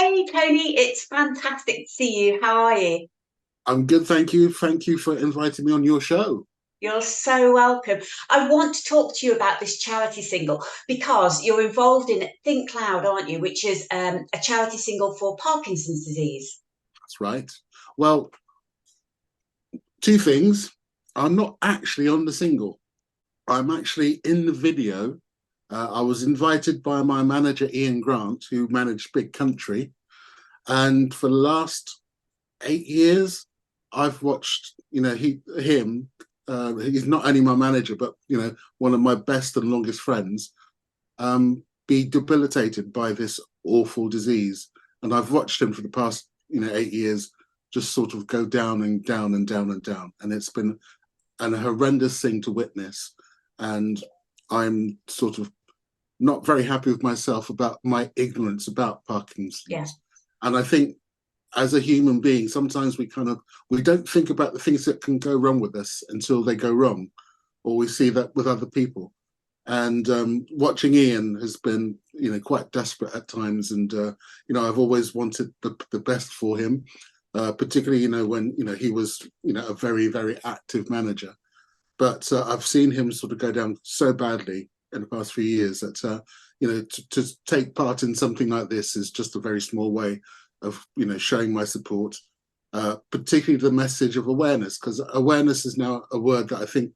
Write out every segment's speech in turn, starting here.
Hey Tony, it's fantastic to see you. How are you? I'm good, thank you. Thank you for inviting me on your show. You're so welcome. I want to talk to you about this charity single because you're involved in Think Loud, aren't you? Which is a charity single for Parkinson's disease. That's right. Well, two things. I'm not actually on the single. I'm actually in the video. I was invited by my manager, Ian Grant, who managed Big Country. And for the last 8 years, I've watched, him. He's not only my manager, but, one of my best and longest friends, be debilitated by this awful disease. And I've watched him for the past, 8 years, just sort of go down and down and down and down. And it's been an horrendous thing to witness. And I'm sort of not very happy with myself about my ignorance about Yeah. Parkinson's. And I think as a human being, sometimes we don't think about the things that can go wrong with us until they go wrong, or we see that with other people. And watching Ian has been, quite desperate at times. And I've always wanted the best for him, particularly, when he was, a very, very active manager. But I've seen him sort of go down so badly in the past few years that to take part in something like this is just a very small way of showing my support, particularly the message of awareness, because awareness is now a word that I think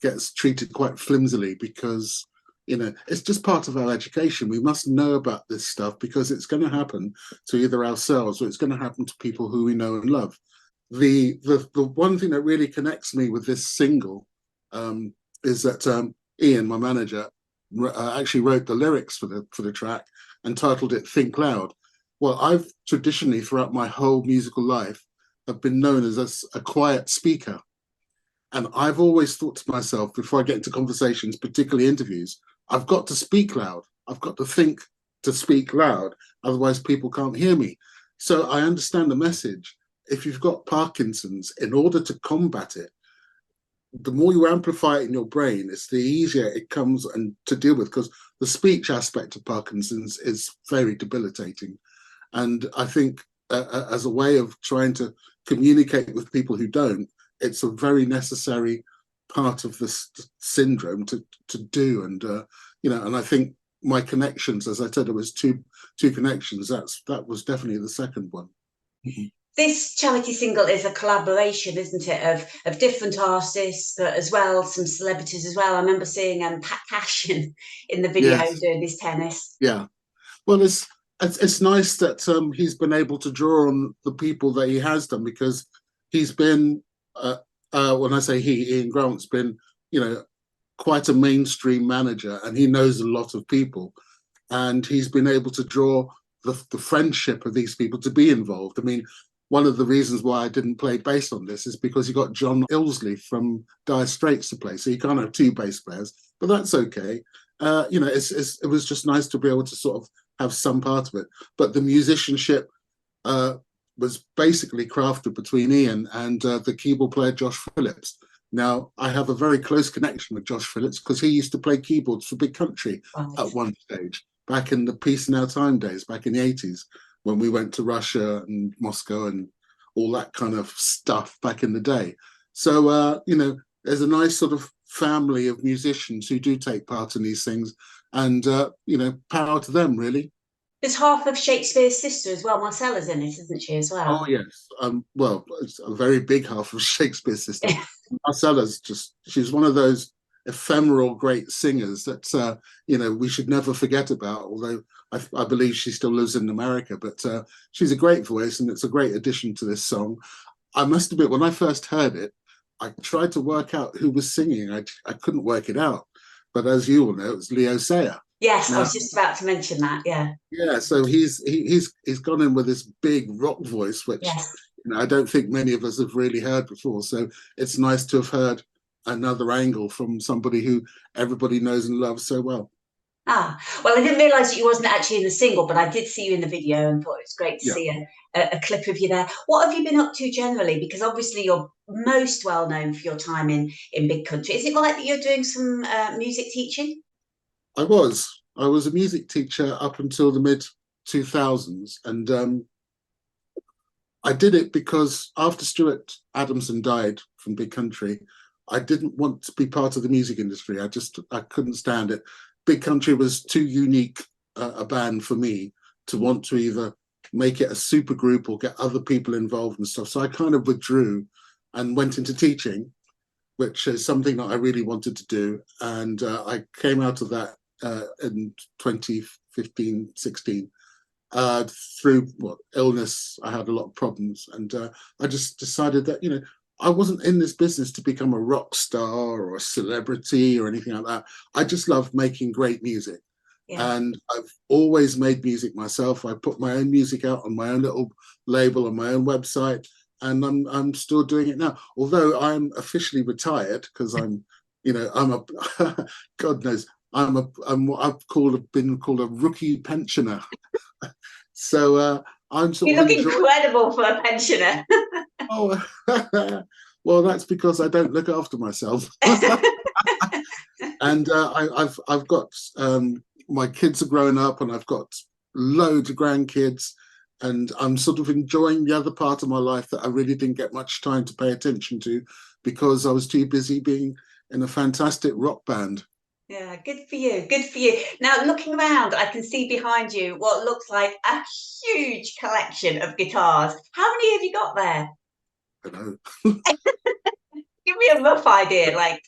gets treated quite flimsily because it's just part of our education. We must know about this stuff because it's going to happen to either ourselves or it's going to happen to people who we know and love. The one thing that really connects me with this single is that Ian, my manager, actually wrote the lyrics for the track and titled it "Think Loud." Well, I've traditionally, throughout my whole musical life, have been known as a quiet speaker. And I've always thought to myself, before I get into conversations, particularly interviews, I've got to speak loud. I've got to think to speak loud. Otherwise, people can't hear me. So I understand the message. If you've got Parkinson's, in order to combat it, the more you amplify it in your brain, it's the easier it comes and to deal with, because the speech aspect of Parkinson's is very debilitating. And I think as a way of trying to communicate with people who don't, it's a very necessary part of this syndrome to do. And and I think my connections, as I said, it was two connections. That was definitely the second one. This charity single is a collaboration, isn't it, of different artists, but as well some celebrities as well. I remember seeing Pat Cash in the video Yes, doing his tennis. yeah. Well, it's nice that he's been able to draw on the people that he has done, because he's been when I say he, Ian Grant's been quite a mainstream manager, and he knows a lot of people, and he's been able to draw the friendship of these people to be involved. I mean, one of the reasons why I didn't play bass on this is because you got John Ilsley from Dire Straits to play, so you can't have two bass players, but that's okay. It was just nice to be able to sort of have some part of it. But the musicianship uh, was basically crafted between Ian and the keyboard player Josh Phillips. Now, I have a very close connection with Josh Phillips because he used to play keyboards for Big Country Right. at one stage, back in the Peace in Our Time days, back in the 80s, when we went to Russia and Moscow and all that kind of stuff back in the day. So, there's a nice sort of family of musicians who do take part in these things, and power to them, really. There's half of Shakespeare's sister as well. Marcella's in it, isn't she, as Oh well? yes. Well, it's a very big half of Shakespeare's sister. Marcella's she's one of those ephemeral great singers that we should never forget about. Although I believe she still lives in America, but she's a great voice, and it's a great addition to this song. I must admit, when I first heard it, I tried to work out who was singing. I couldn't work it out, but as you all know, it's Leo Sayer. Yes, I Now, was just about to mention that. Yeah. yeah, so he's gone in with this big rock voice, which Yes. I don't think many of us have really heard before. So it's nice to have heard another angle from somebody who everybody knows and loves so well. Ah, well, I didn't realise that you wasn't actually in the single, but I did see you in the video and thought it was great to Yeah, see a clip of you there. What have you been up to generally? Because obviously you're most well known for your time in Big Country. Is it right that you're doing some music teaching? I was a music teacher up until the mid 2000s, and I did it because after Stuart Adamson died from Big Country, I didn't want to be part of the music industry. I couldn't stand it. Big Country was too unique a band for me to want to either make it a super group or get other people involved and stuff. So I kind of withdrew and went into teaching, which is something that I really wanted to do. And I came out of that in 2015, 16. Through illness, I had a lot of problems, and I just decided that I wasn't in this business to become a rock star or a celebrity or anything like that. I just love making great music, and I've always made music myself. I put my own music out on my own little label on my own website, and I'm still doing it now. Although I'm officially retired because I'm a God knows I'm what been called a rookie pensioner. So I'm sort You of look incredible for a pensioner. Oh, well, that's because I don't look after myself. And I've got my kids are growing up, and I've got loads of grandkids, and I'm sort of enjoying the other part of my life that I really didn't get much time to pay attention to because I was too busy being in a fantastic rock band. Yeah, good for you. Good for you. Now, looking around, I can see behind you what looks like a huge collection of guitars. How many have you got there? I know. Give me a rough idea. Like,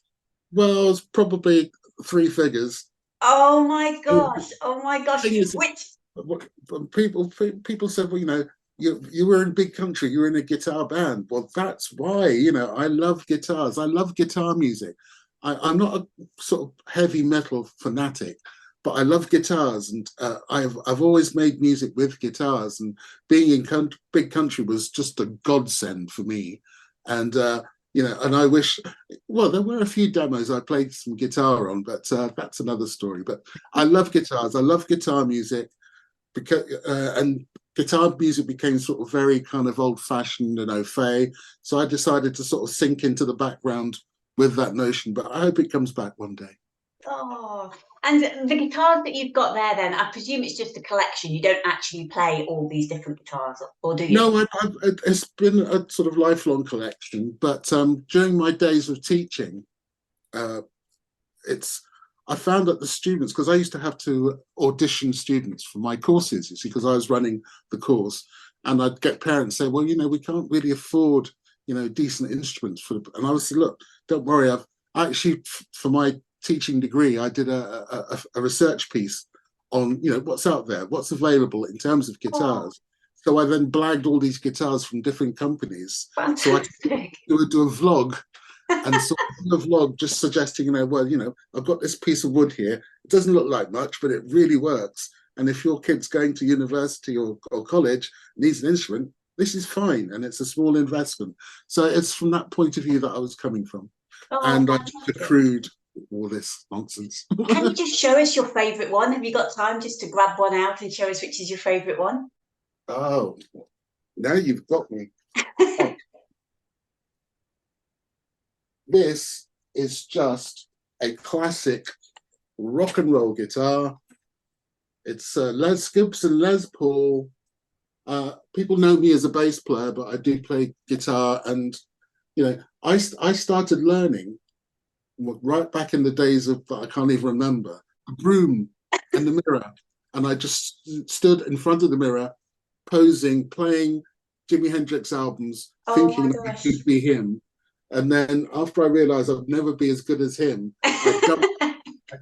Well, it's probably three figures. oh my gosh. Oh my gosh. Thing is, Which people said, well, you were in Big Country, you were in a guitar band. Well, that's why, I love guitars. I love guitar music. I'm not a sort of heavy metal fanatic, but I love guitars, and I've always made music with guitars. And being in Big Country was just a godsend for me. And and I wish, well, there were a few demos I played some guitar on, but that's another story. But I love guitars. I love guitar music because and guitar music became sort of very kind of old-fashioned and au fait. So I decided to sort of sink into the background with that notion, but I hope it comes back one day. Oh, and the guitars that you've got there, then I presume it's just a collection. You don't actually play all these different guitars, or do you? No, it's been a sort of lifelong collection, but during my days of teaching, uh, it's I found that the students, because I used to have to audition students for my courses, you see, because I was running the course, and I'd get parents say, well, we can't really afford, decent instruments and I was, look, don't worry, I've actually, for my teaching degree, I did a research piece on, what's out there, what's available in terms of guitars. So I then blagged all these guitars from different companies. So I could do a vlog and sort of a vlog just suggesting, I've got this piece of wood here. It doesn't look like much, but it really works. And if your kid's going to university or college, needs an instrument, this is fine. And it's a small investment. So it's from that point of view that I was coming from. And I just accrued all this nonsense. Can you just show us your favourite one? Have you got time just to grab one out and show us which is your favourite one? Oh, now you've got me. Oh. This is just a classic rock and roll guitar. It's Les Gibson Les Paul. People know me as a bass player, but I do play guitar. And, I started learning right back in the days of, I can't even remember, a broom and the mirror. And I just stood in front of the mirror, posing, playing Jimi Hendrix albums, thinking that it could be him. And then after I realized I'd never be as good as him, I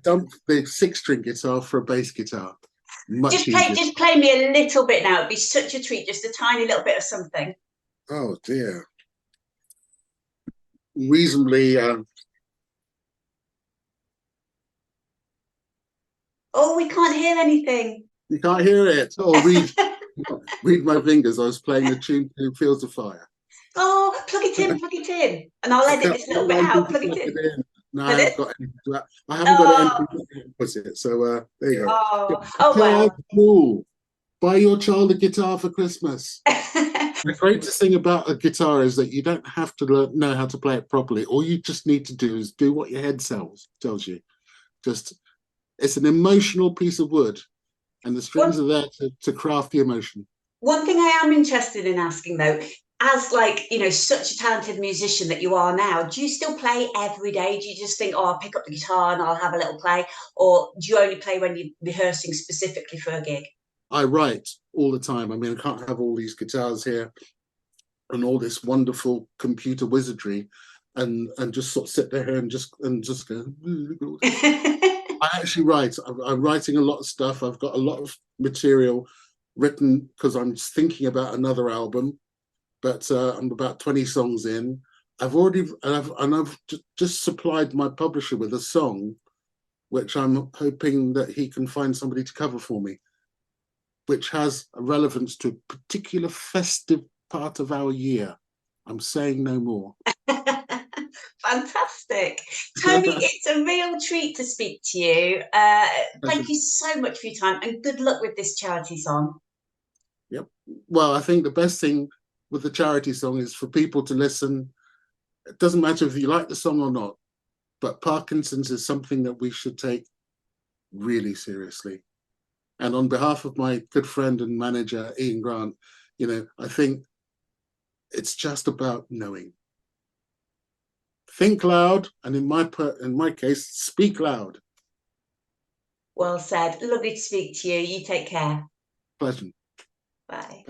dumped the 6-string guitar for a bass guitar. Just play me a little bit now. It'd be such a treat, just a tiny little bit of something. Oh dear. Reasonably. Oh, we can't hear anything. You can't hear it. Oh, read my fingers. I was playing a tune to Fields of Fire. Oh, plug it in, and I'll edit this little bit out. Plug it in. No, I haven't got anything to that. I haven't got anything to put it. So there you go. Well. Cool. Buy your child a guitar for Christmas. The greatest thing about a guitar is that you don't have to know how to play it properly. All you just need to do is do what your head tells you. It's an emotional piece of wood, and the strings One are there to craft the emotion. one thing I am interested in asking though, as like, such a talented musician that you are now, do you still play every day? Do you just think, oh, I'll pick up the guitar and I'll have a little play? Or do you only play when you're rehearsing specifically for a gig? I write all the time. I mean, I can't have all these guitars here and all this wonderful computer wizardry and just sort of sit there and just go. I actually write. I'm writing a lot of stuff. I've got a lot of material written because I'm thinking about another album, but I'm about 20 songs in. I've just supplied my publisher with a song, which I'm hoping that he can find somebody to cover for me, which has a relevance to a particular festive part of our year. I'm saying no more. Fantastic. Tony, it's a real treat to speak to you. Thank you so much for your time and good luck with this charity song. Yep. Well, I think the best thing with the charity song is for people to listen. It doesn't matter if you like the song or not, but Parkinson's is something that we should take really seriously. And on behalf of my good friend and manager, Ian Grant, I think it's just about knowing. Think loud, and in my case, speak loud. Well said. Lovely to speak to you. You take care. Pleasure. Bye.